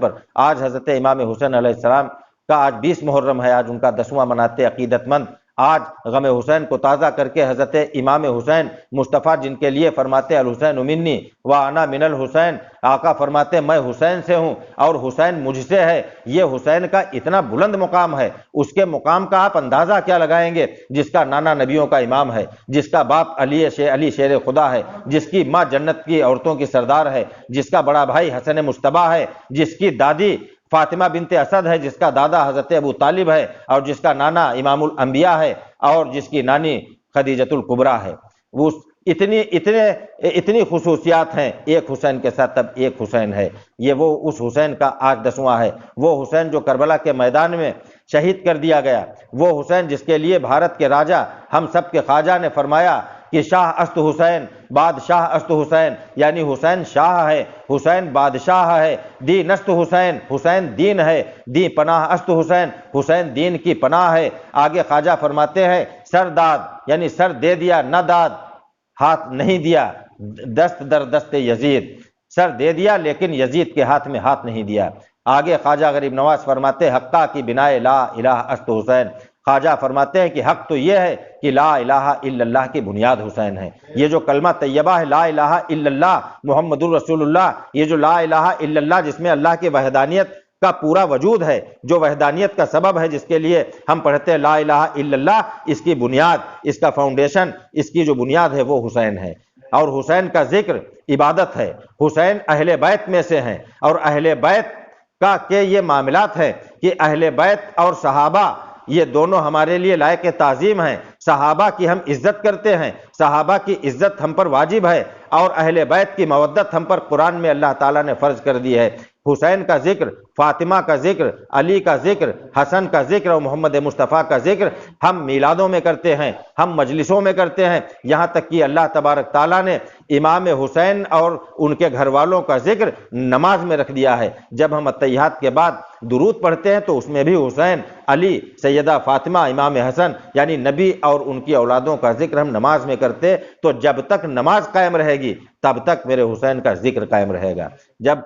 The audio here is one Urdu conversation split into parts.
پر آج حضرت امام حسین علیہ السلام کا آج 20 محرم ہے، آج ان کا 10واں مناتے عقیدت مند، آج غم حسین کو تازہ کر کے حضرت امام حسین مصطفیٰ جن کے لیے فرماتے الحسین منی وانا من الحسین، آقا فرماتے میں حسین سے ہوں اور حسین مجھ سے ہے، یہ حسین کا اتنا بلند مقام ہے، اس کے مقام کا آپ اندازہ کیا لگائیں گے؟ جس کا نانا نبیوں کا امام ہے، جس کا باپ علی شیر خدا ہے، جس کی ماں جنت کی عورتوں کی سردار ہے، جس کا بڑا بھائی حسن مجتبیٰ ہے، جس کی دادی فاطمہ بنت اسد ہے، جس کا دادا حضرت ابو طالب ہے، اور جس کا نانا امام الانبیاء ہے، اور جس کی نانی خدیجۃ الکبریٰ ہے۔ وہ اتنی خصوصیات ہیں ایک حسین کے ساتھ، تب ایک حسین ہے، یہ وہ اس حسین کا آج 10واں ہے، وہ حسین جو کربلا کے میدان میں شہید کر دیا گیا، وہ حسین جس کے لیے بھارت کے راجا ہم سب کے خواجہ نے فرمایا کہ شاہ است حسین بادشاہ است حسین، یعنی حسین شاہ ہے، حسین بادشاہ ہے، دین است حسین، حسین دین ہے، دی پناہ است حسین، حسین دین کی پناہ ہے۔ آگے خواجہ فرماتے ہیں سر داد، یعنی سر دے دیا نہ داد، ہاتھ نہیں دیا، دست در دست یزید، سر دے دیا لیکن یزید کے ہاتھ میں ہاتھ نہیں دیا۔ آگے خواجہ غریب نواز فرماتے حقہ کی بنائے لا الہ است حسین، خواجہ فرماتے ہیں کہ حق تو یہ ہے کہ لا الہ الا اللہ کی بنیاد حسین ہے۔ یہ جو کلمہ طیبہ ہے لا الہ الا اللہ محمد الرسول اللہ، یہ جو لا الہ الا اللہ جس میں اللہ کی وحدانیت کا پورا وجود ہے، جو وحدانیت کا سبب ہے، جس کے لیے ہم پڑھتے ہیں لا الہ الا اللہ، اس کی بنیاد، اس کا فاؤنڈیشن، اس کی جو بنیاد ہے وہ حسین ہے۔ اور حسین کا ذکر عبادت ہے، حسین اہل بیت میں سے ہیں، اور اہل بیت کا کہ یہ معاملات ہیں کہ اہل بیت اور صحابہ یہ دونوں ہمارے لیے لائق تعظیم ہیں، صحابہ کی ہم عزت کرتے ہیں، صحابہ کی عزت ہم پر واجب ہے، اور اہل بیت کی مودت ہم پر قرآن میں اللہ تعالیٰ نے فرض کر دی ہے۔ حسین کا ذکر، فاطمہ کا ذکر، علی کا ذکر، حسن کا ذکر اور محمد مصطفیٰ کا ذکر ہم میلادوں میں کرتے ہیں، ہم مجلسوں میں کرتے ہیں، یہاں تک کہ اللہ تبارک تعالیٰ نے امام حسین اور ان کے گھر والوں کا ذکر نماز میں رکھ دیا ہے۔ جب ہم اتحیات کے بعد درود پڑھتے ہیں تو اس میں بھی حسین، علی، سیدہ فاطمہ، امام حسن یعنی نبی اور ان کی اولادوں کا ذکر ہم نماز میں کرتے، تو جب تک نماز قائم رہے گی تب تک میرے حسین کا ذکر قائم رہے گا،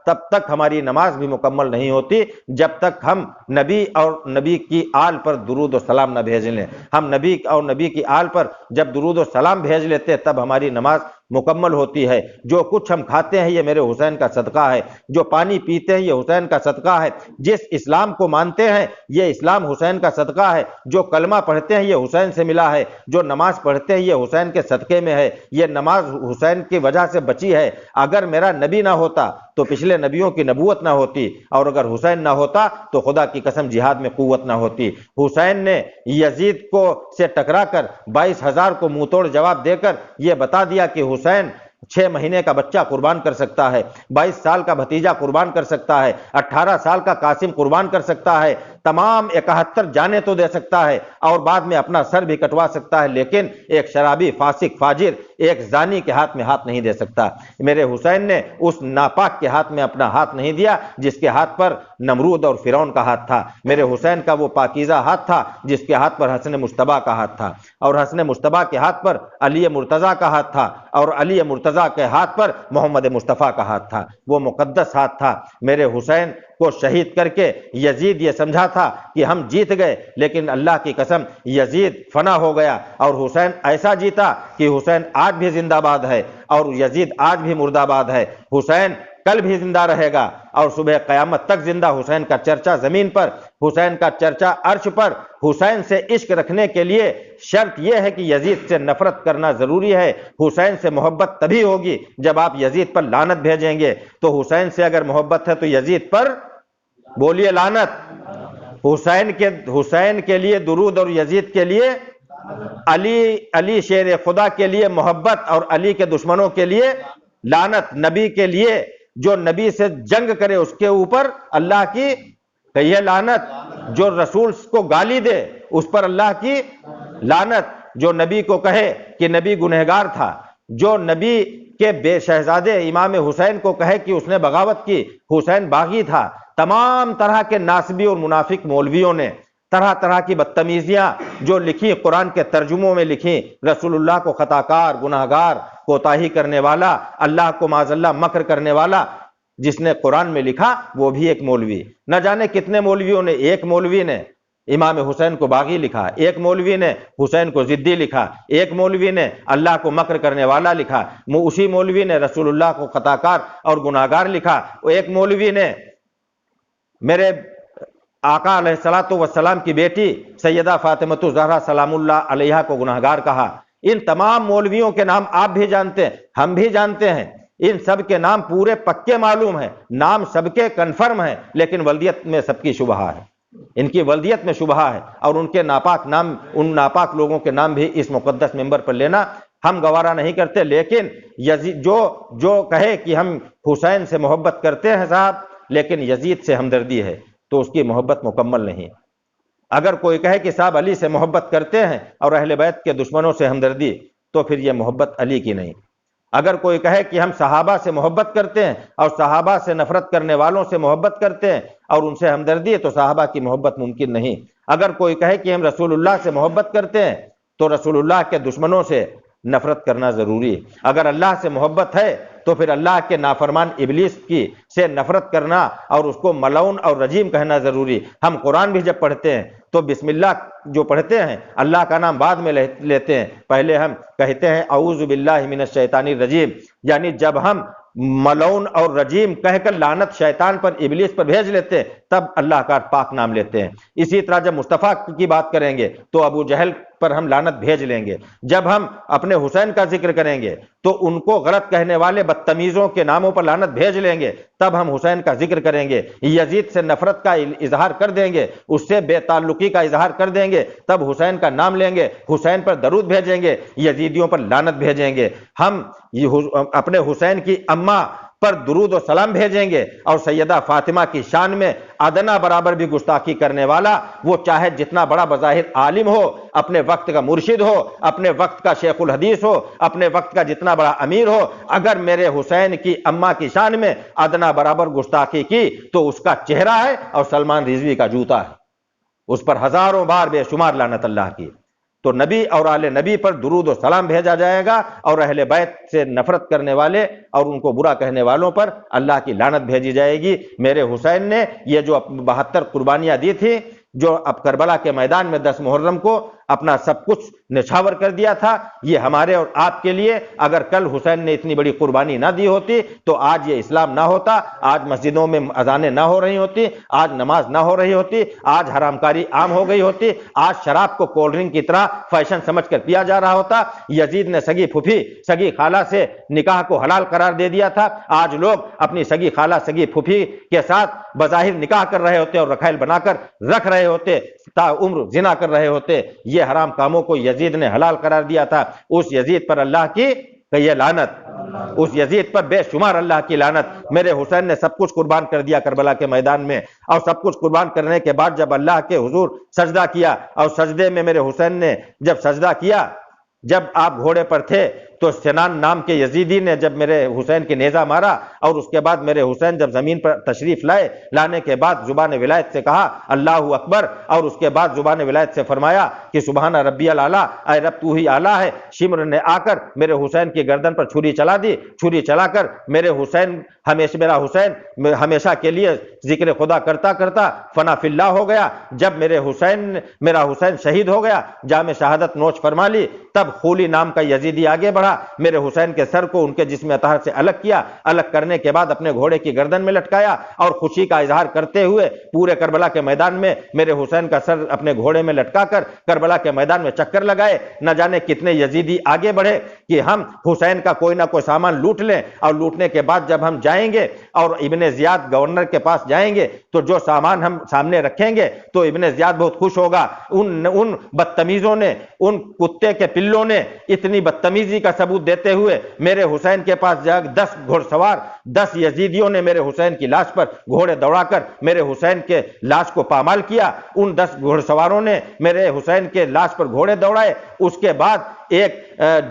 تب تک ہماری نماز بھی مکمل نہیں ہوتی جب تک ہم نبی اور نبی کی آل پر درود و سلام نہ بھیج لیں۔ ہم نبی اور نبی کی آل پر جب درود و سلام بھیج لیتے تب ہماری نماز مکمل ہوتی ہے۔ جو کچھ ہم کھاتے ہیں یہ میرے حسین کا صدقہ ہے، جو پانی پیتے ہیں یہ حسین کا صدقہ ہے، جس اسلام کو مانتے ہیں یہ اسلام حسین کا صدقہ ہے، جو کلمہ پڑھتے ہیں یہ حسین سے ملا ہے، جو نماز پڑھتے ہیں یہ حسین کے صدقے میں ہے، یہ نماز حسین کی وجہ سے بچی ہے۔ اگر میرا نبی نہ ہوتا تو پچھلے نبیوں کی نبوت نہ ہوتی، اور اگر حسین نہ ہوتا تو خدا کی قسم جہاد میں قوت نہ ہوتی۔ حسین نے یزید کو سے ٹکرا کر 22,000 کو منہ توڑ جواب دے کر یہ بتا دیا کہ حسین 6 مہینے کا بچہ قربان کر سکتا ہے، 22 سال کا بھتیجا قربان کر سکتا ہے، 18 سال کا قاسم قربان کر سکتا ہے، تمام 71 جانیں تو دے سکتا ہے اور بعد میں اپنا سر بھی کٹوا سکتا ہے، لیکن ایک شرابی، فاسق، فاجر، ایک زانی کے ہاتھ میں ہاتھ نہیں دے سکتا۔ میرے حسین نے اس ناپاک کے ہاتھ میں اپنا ہاتھ نہیں دیا جس کے ہاتھ پر نمرود اور فرعون کا ہاتھ تھا۔ میرے حسین کا وہ پاکیزہ ہاتھ تھا جس کے ہاتھ پر حسن مجتبیٰ کا ہاتھ تھا، اور حسن مجتبیٰ کے ہاتھ پر علی مرتضیٰ کا ہاتھ تھا، اور علی مرتضیٰ کے ہاتھ پر محمد مصطفیٰ کا ہاتھ تھا۔ وہ مقدس ہاتھ تھا۔ میرے حسین کو شہید کر کے یزید یہ سمجھا تھا کہ ہم جیت گئے، لیکن اللہ کی قسم یزید فنا ہو گیا، اور حسین ایسا جیتا کہ حسین آج بھی زندہ باد ہے اور یزید آج بھی مردہ باد ہے۔ حسین کل بھی زندہ رہے گا اور صبح قیامت تک زندہ۔ حسین کا چرچا زمین پر، حسین کا چرچا عرش پر۔ حسین سے عشق رکھنے کے لیے شرط یہ ہے کہ یزید سے نفرت کرنا ضروری ہے۔ حسین سے محبت تبھی ہوگی جب آپ یزید پر لعنت بھیجیں گے۔ تو حسین سے اگر محبت ہے تو یزید پر بولیے لعنت۔ حسین کے لیے درود اور یزید کے لیے علی شیر خدا کے لیے محبت اور علی کے دشمنوں کے لیے لعنت۔ نبی کے لیے جو نبی سے جنگ کرے اس کے اوپر اللہ کی کہیے لعنت، جو رسول کو گالی دے اس پر اللہ کی لعنت، جو نبی کو کہے کہ نبی گنہگار تھا، جو نبی کے بے شہزادے امام حسین کو کہے کہ اس نے بغاوت کی، حسین باغی تھا۔ تمام طرح کے ناسبی اور منافق مولویوں نے طرح طرح کی بدتمیزیاں جو لکھی، قرآن کے ترجموں میں لکھی، رسول اللہ کو خطاکار، گناہگار، کوتاہی کرنے والا، اللہ کو معاذ اللہ مکر کرنے والا، جس نے قرآن میں لکھا وہ بھی ایک مولوی، نہ جانے کتنے مولویوں نے، ایک مولوی نے امام حسین کو باغی لکھا، ایک مولوی نے حسین کو ضدی لکھا، ایک مولوی نے اللہ کو مکر کرنے والا لکھا، اسی مولوی نے رسول اللہ کو خطاکار اور گناہگار لکھا، ایک مولوی نے میرے آقا علیہ الصلوۃ والسلام کی بیٹی سیدہ فاطمہ الزہرا سلام اللہ علیہا کو گناہگار کہا۔ ان تمام مولویوں کے نام آپ بھی جانتے ہیں، ہم بھی جانتے ہیں، ان سب کے نام پورے پکے معلوم ہیں، نام سب کے کنفرم ہیں، لیکن ولدیت میں سب کی شبہ ہے، ان کی ولدیت میں شبہ ہے، اور ان کے ناپاک نام، ان ناپاک لوگوں کے نام بھی اس مقدس منبر پر لینا ہم گوارا نہیں کرتے۔ لیکن یزید جو کہے کہ ہم حسین سے محبت کرتے ہیں صاحب لیکن یزید سے ہمدردی ہے، تو اس کی محبت مکمل نہیں۔ اگر کوئی کہے کہ صاحب علی سے محبت کرتے ہیں اور اہل بیت کے دشمنوں سے ہمدردی، تو پھر یہ محبت علی کی نہیں۔ اگر کوئی کہے کہ ہم صحابہ سے محبت کرتے ہیں اور صحابہ سے نفرت کرنے والوں سے محبت کرتے ہیں اور ان سے ہمدردی ہے، تو صحابہ کی محبت ممکن نہیں۔ اگر کوئی کہے کہ ہم رسول اللہ سے محبت کرتے ہیں تو رسول اللہ کے دشمنوں سے نفرت کرنا ضروری ہے۔ اگر اللہ سے محبت ہے تو پھر اللہ کے نافرمان ابلیس کی سے نفرت کرنا اور اس کو ملعون اور رجیم کہنا ضروری۔ ہم قرآن بھی جب پڑھتے ہیں تو بسم اللہ جو پڑھتے ہیں، اللہ کا نام بعد میں لیتے ہیں، پہلے ہم کہتے ہیں اعوذ باللہ من الشیطان الرجیم، یعنی جب ہم ملعون اور رجیم کہہ کر لعنت شیطان پر، ابلیس پر بھیج لیتے ہیں، تب اللہ کا پاک نام لیتے ہیں۔ اسی طرح جب مصطفیٰ کی بات کریں گے تو ابو جہل پر ہم لعنت بھیج لیں گے۔ جب ہم اپنے حسین کا ذکر کریں گے تو ان کو غلط کہنے والے بدتمیزوں کے ناموں پر لعنت بھیج لیں گے، تب ہم حسین کا ذکر کریں گے۔ یزید سے نفرت کا اظہار کر دیں گے، اس سے بے تعلقی کا اظہار کر دیں گے، تب حسین کا نام لیں گے، حسین پر درود بھیجیں گے، یزیدیوں پر لعنت بھیجیں گے۔ ہم اپنے حسین کی اماں پر درود و سلام بھیجیں گے، اور سیدہ فاطمہ کی شان میں ادنا برابر بھی گستاخی کرنے والا، وہ چاہے جتنا بڑا بظاہر عالم ہو، اپنے وقت کا مرشد ہو، اپنے وقت کا شیخ الحدیث ہو، اپنے وقت کا جتنا بڑا امیر ہو، اگر میرے حسین کی اماں کی شان میں ادنا برابر گستاخی کی تو اس کا چہرہ ہے اور سلمان رضوی کا جوتا ہے، اس پر ہزاروں بار بے شمار لعنت اللہ کی۔ تو نبی اور آل نبی پر درود و سلام بھیجا جائے گا، اور اہل بیت سے نفرت کرنے والے اور ان کو برا کہنے والوں پر اللہ کی لعنت بھیجی جائے گی۔ میرے حسین نے یہ جو 72 قربانیاں دی تھی، جو اب کربلا کے میدان میں 10 محرم کو اپنا سب کچھ نچھاور کر دیا تھا، یہ ہمارے اور آپ کے لیے، اگر کل حسین نے اتنی بڑی قربانی نہ دی ہوتی تو آج یہ اسلام نہ ہوتا، آج مسجدوں میں اذانیں نہ ہو رہی ہوتی، آج نماز نہ ہو رہی ہوتی، آج حرام کاری عام ہو گئی ہوتی، آج شراب کو کولڈ ڈرنک کی طرح فیشن سمجھ کر پیا جا رہا ہوتا۔ یزید نے سگی پھوپھی سگی خالہ سے نکاح کو حلال قرار دے دیا تھا، آج لوگ اپنی سگی خالہ سگی پھوپھی کے ساتھ بظاہر نکاح کر رہے ہوتے اور رکھائل بنا کر رکھ رہے ہوتے، تا عمر زنا کر رہے ہوتے۔ یہ حرام کاموں کو یزید نے حلال قرار دیا تھا۔ اس یزید پر اللہ کی یہ لعنت، اس یزید پر بے شمار اللہ کی لعنت۔ میرے حسین نے سب کچھ قربان کر دیا کربلا کے میدان میں، اور سب کچھ قربان کرنے کے بعد جب اللہ کے حضور سجدہ کیا، اور سجدے میں میرے حسین نے جب سجدہ کیا، جب آپ گھوڑے پر تھے تو سنان نام کے یزیدی نے جب میرے حسین کی نیزہ مارا، اور اس کے بعد میرے حسین جب زمین پر تشریف لائے، لانے کے بعد زبان ولایت سے کہا اللہ اکبر، اور اس کے بعد زبان ولایت سے فرمایا کہ سبحان ربی الاعلیٰ، اے رب تو ہی اعلیٰ ہے۔ شمر نے آ کر میرے حسین کی گردن پر چھری چلا دی، چھری چلا کر میرا حسین ہمیشہ کے لیے ذکر خدا کرتا کرتا فنا فی اللہ ہو گیا۔ جب میرا حسین شہید ہو گیا، جام شہادت نوش فرما لی، تب خولی نام کا یزیدی آگے بڑھا، میرے حسین کے سر کو ان کے جسم اطہر سے الگ کیا، الگ کرنے کے بعد اپنے گھوڑے کی گردن میں لٹکایا، اور خوشی کا اظہار کرتے ہوئے پورے کربلا کے میدان میں میرے حسین کا سر اپنے گھوڑے میں لٹکا کر کربلا کے میدان میں چکر لگائے۔ نہ جانے کتنے یزیدی آگے بڑھے کہ ہم حسین کا کوئی نہ کوئی سامان لوٹ لیں، اور لوٹنے کے بعد جب ہم جائیں گے اور ابن زیاد گورنر کے پاس جائیں گے تو جو سامان ہم سامنے رکھیں گے تو ابن زیاد بہت خوش ہوگا۔ ان بدتمیزوں نے، ان کتے کے پلوں نے اتنی بدتمیزی کا ثبوت دیتے ہوئے میرے حسین کے پاس 10 گھڑ سوار، 10 یزیدیوں نے میرے حسین کی لاش پر گھوڑے دوڑا کر میرے حسین کے لاش کو پامال کیا۔ ان 10 گھڑ سواروں نے میرے حسین کے لاش پر گھوڑے دوڑائے۔ اس کے بعد ایک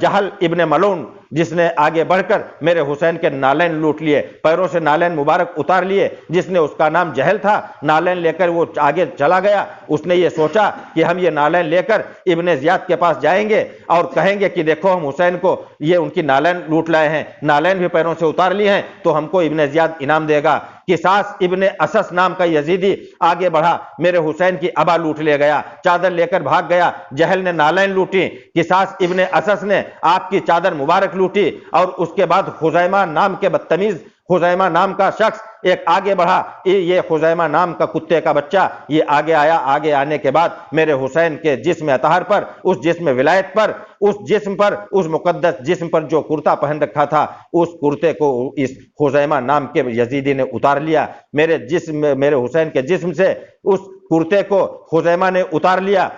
جہل ابن ملعون جس نے آگے بڑھ کر میرے حسین کے نالین لوٹ لیے، پیروں سے نالین مبارک اتار لیے، جس نے اس کا نام جہل تھا، نالین لے کر وہ آگے چلا گیا۔ اس نے یہ سوچا کہ ہم یہ نالین لے کر ابن زیاد کے پاس جائیں گے اور کہیں گے کہ دیکھو ہم حسین کو یہ ان کی نالین لوٹ لائے ہیں، نالین بھی پیروں سے اتار لی ہیں، تو ہم کو ابن زیاد انعام دے گا۔ قصاص ابن اسس نام کا یزیدی آگے بڑھا، میرے حسین کی ابا لوٹ لے گیا، چادر لے کر بھاگ گیا۔ جہل نے نالین لوٹی، قصاص ابن اسس نے آپ کی چادر مبارک لوٹی، اور اس کے بعد خزیمہ نام کے بدتمیز خزیمہ نام کا شخص ایک آگے بڑھا، یہ خزیمہ نام کا کتے کا بچہ یہ آگے آیا۔ آگے آنے کے بعد میرے حسین کے جسم اطہر پر، اس جسم ولایت پر، اس جسم پر، اس مقدس جسم پر جو کرتا پہن رکھا تھا، اس کرتے کو اس خزیمہ نام کے یزیدی نے اتار لیا۔ میرے حسین کے جسم سے اس کرتے کو خزیمہ نے اتار لیا۔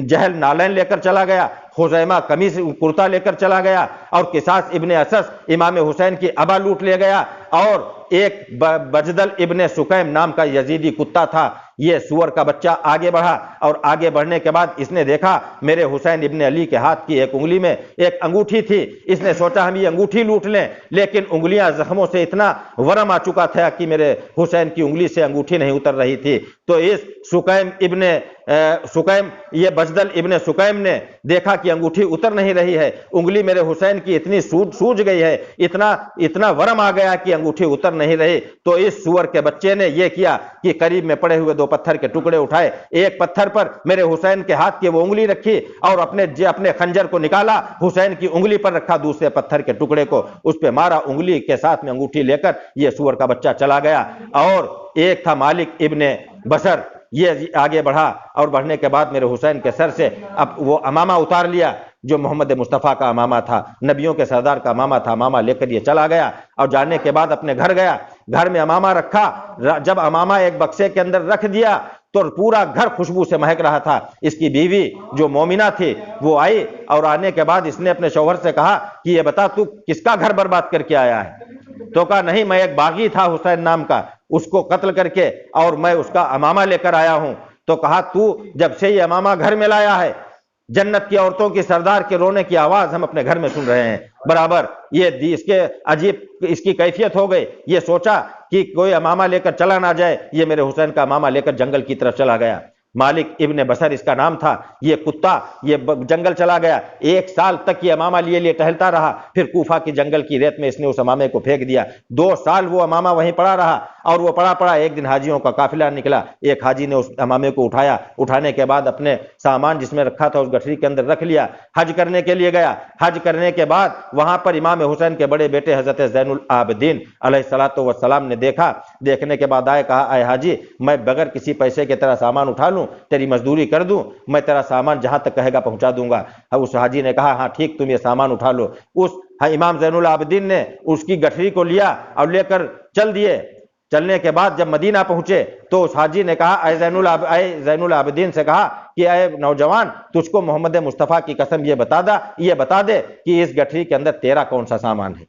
جہل نالین لے کر چلا گیا، خزیمہ قمیص کرتا لے کر چلا گیا، اور قصاص ابن اسس امام حسین کی ابا لوٹ لے گیا۔ اور ایک بجدل ابن سکیم نام کا یزیدی کتا تھا، یہ سور کا بچہ آگے بڑھا، اور آگے بڑھنے کے بعد اس نے دیکھا میرے حسین ابن علی کے ہاتھ کی ایک انگلی میں ایک انگوٹھی تھی۔ اس نے سوچا ہم یہ انگوٹھی لوٹ لیں، لیکن انگلیاں زخموں سے اتنا ورم آ چکا تھا کہ میرے حسین کی انگلی سے انگوٹھی نہیں اتر رہی تھی۔ تو اس سکیم یہ بجدل ابن سکیم نے دیکھا کہ انگوٹھی اتر نہیں رہی ہے، انگلی میرے حسین کی اتنی سوج گئی ہے، اتنا ورم آ گیا کہ انگوٹھی اتر نہیں رہی۔ تو اس سور کے بچے نے یہ کیا کہ قریب میں پڑے ہوئے 2 پتھر کے ٹکڑے اٹھائے، ایک پتھر پر میرے حسین کے ہاتھ کی وہ انگلی رکھی اور اپنے خنجر کو نکالا، حسین کی انگلی پر رکھا، دوسرے پتھر کے ٹکڑے کو اس پہ مارا، انگلی کے ساتھ میں انگوٹھی لے کر یہ سور کا بچہ چلا گیا۔ اور ایک تھا مالک ابن بشر، یہ آگے بڑھا، اور بڑھنے کے بعد میرے حسین کے سر سے اب وہ امامہ اتار لیا جو محمد مصطفیٰ کا امامہ تھا، نبیوں کے سردار کا امامہ تھا، امامہ لے کر یہ چلا گیا۔ اور جانے کے بعد اپنے گھر گیا، گھر میں امامہ رکھا۔ جب امامہ ایک بکسے کے اندر رکھ دیا تو پورا گھر خوشبو سے مہک رہا تھا۔ اس کی بیوی جو مومنہ تھی وہ آئی، اور آنے کے بعد اس نے اپنے شوہر سے کہا کہ یہ بتا تو کس کا گھر برباد کر کے آیا ہے؟ تو کہا نہیں، میں ایک باغی تھا حسین نام کا، اس کو قتل کر کے اور میں اس کا امامہ لے کر آیا ہوں۔ تو کہا تو جب سے یہ امامہ گھر میں لایا ہے، جنت کی عورتوں کی سردار کے رونے کی آواز ہم اپنے گھر میں سن رہے ہیں برابر۔ یہ اس کے عجیب اس کی کیفیت ہو گئی، یہ سوچا کہ کوئی امامہ لے کر چلا نہ جائے، یہ میرے حسین کا امامہ لے کر جنگل کی طرف چلا گیا۔ مالک ابن بشر اس کا نام تھا، یہ کتا یہ جنگل چلا گیا، 1 سال تک یہ امامہ لیے ٹہلتا رہا، پھر کوفہ کی جنگل کی ریت میں اس نے اس امامے کو پھینک دیا۔ 2 سال وہ امامہ وہیں پڑا رہا، اور وہ پڑا ایک دن حاجیوں کا قافلہ نکلا، ایک حاجی نے اس امامے کو اٹھایا، اٹھانے کے بعد اپنے سامان جس میں رکھا تھا اس گٹھری کے اندر رکھ لیا، حج کرنے کے لیے گیا۔ حج کرنے کے بعد وہاں پر امام حسین کے بڑے بیٹے حضرت زین العابدین علیہ الصلوۃ والسلام نے دیکھا، دیکھنے کے بعد آئے، کہا اے حاجی میں بغیر کسی پیسے کے تیرا سامان اٹھا لوں، تیری مزدوری کر دوں، میں تیرا سامان جہاں تک کہے گا پہنچا دوں گا۔ اس حاجی نے کہا ہاں ٹھیک، تم یہ سامان اٹھا لو۔ اس امام زین العابدین نے اس کی گٹھری کو لیا اور لے کر چل دیے۔ چلنے کے بعد جب مدینہ پہنچے تو اس حاجی نے کہا اے زین العابدین سے کہا کہ اے نوجوان، تجھ کو محمد مصطفیٰ کی قسم یہ بتا دے کہ اس گٹھری کے اندر تیرا کون سا سامان ہے۔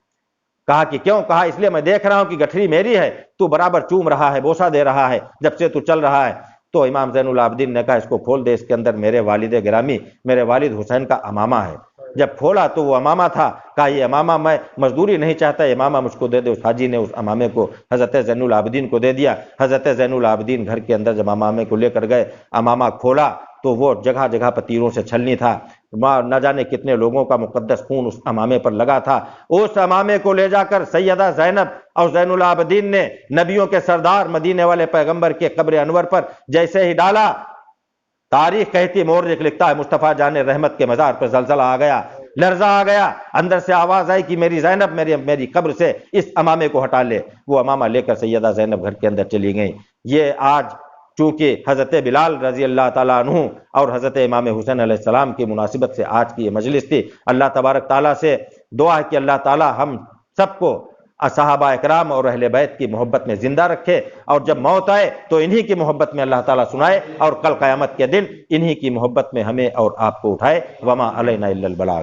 کہا کہ کیوں؟ کہا اس لیے میں دیکھ رہا ہوں کہ گٹھری میری ہے، تو برابر چوم رہا ہے، بوسہ دے رہا ہے جب سے تو چل رہا ہے۔ تو امام زین العابدین نے کہا اس کو کھول دے، اس کے اندر میرے والد گرامی میرے والد حسین کا امامہ ہے۔ جب کھولا تو وہ امامہ تھا، کہا یہ امامہ میں مزدوری نہیں چاہتا، یہ امامہ مجھ کو دے دے۔ اس حاجی نے اس امامے کو حضرت زین العابدین کو دے دیا۔ حضرت زین العابدین گھر کے اندر جب امامے کو لے کر گئے، امامہ کھولا تو وہ جگہ جگہ پر تیروں سے چھلنی تھا، نہ جانے کتنے لوگوں کا مقدس خون اس امامے پر لگا تھا۔ اس امامے کو لے جا کر سیدہ زینب اور زین العابدین نے نبیوں کے سردار مدینے والے پیغمبر کے قبر انور پر جیسے ہی ڈالا، تاریخ کہتی، مورخ لکھتا ہے، مصطفیٰ جان رحمت کے مزار پر زلزلہ آ گیا، لرزہ آ گیا، اندر سے آواز آئی کہ میری زینب میری قبر سے اس امامے کو ہٹا لے۔ وہ امامہ لے کر سیدہ زینب گھر کے اندر چلی گئیں۔ یہ آج چونکہ حضرت بلال رضی اللہ تعالیٰ عنہ اور حضرت امام حسین علیہ السلام کی مناسبت سے آج کی یہ مجلس تھی، اللہ تبارک تعالیٰ سے دعا ہے کہ اللہ تعالیٰ ہم سب کو صحابہ اکرام اور اہل بیت کی محبت میں زندہ رکھے، اور جب موت آئے تو انہی کی محبت میں اللہ تعالیٰ سنائے، اور کل قیامت کے دن انہی کی محبت میں ہمیں اور آپ کو اٹھائے۔ وما علینا الا البلاغ۔